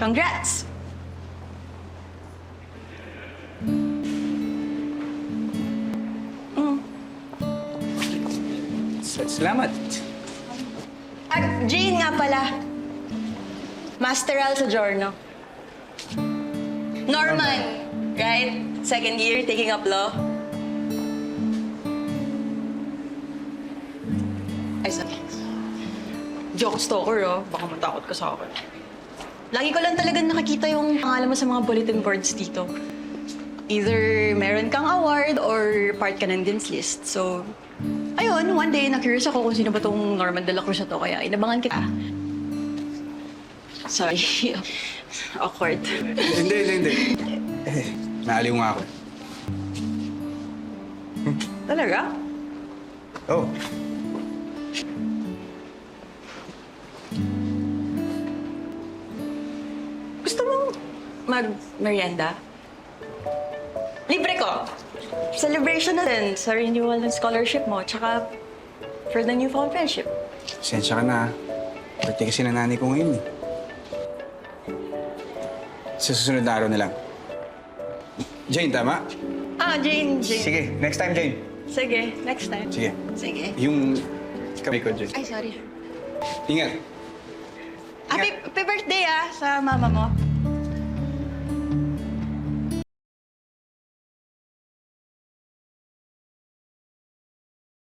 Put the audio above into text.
Congrats! Salamat. Jane nga pala. Masteral sa Giorno. Norman, right? Second year, taking up law. Ay, sorry. Joke stalker, oh. Baka matakot ka sa akin. Lagi ko lang talaga nakakita yung pangalan mo sa mga bulletin boards dito. Either meron kang award or part ka ng Dean's List. So, ayun, one day na-curious ako kung sino ba tong Norman de la Cruz na to, kaya inabangan kita. Sorry. Awkward. Hindi. Naaliw nga ako. Talaga? Oh. Gusto mong mag-merienda? Libre ko! Celebration na din sa renewal ng scholarship mo, tsaka for the newfound friendship. Sensya ka na. Birthday kasi na nanay ko ngayon eh. Sa susunod na araw na lang. Jane, tama? Jane. Sige, next time, Jane. Sige, next time. Sige. Yung kamay ko, Jane. Ay, sorry. Ingat. Happy birthday sa mama mo.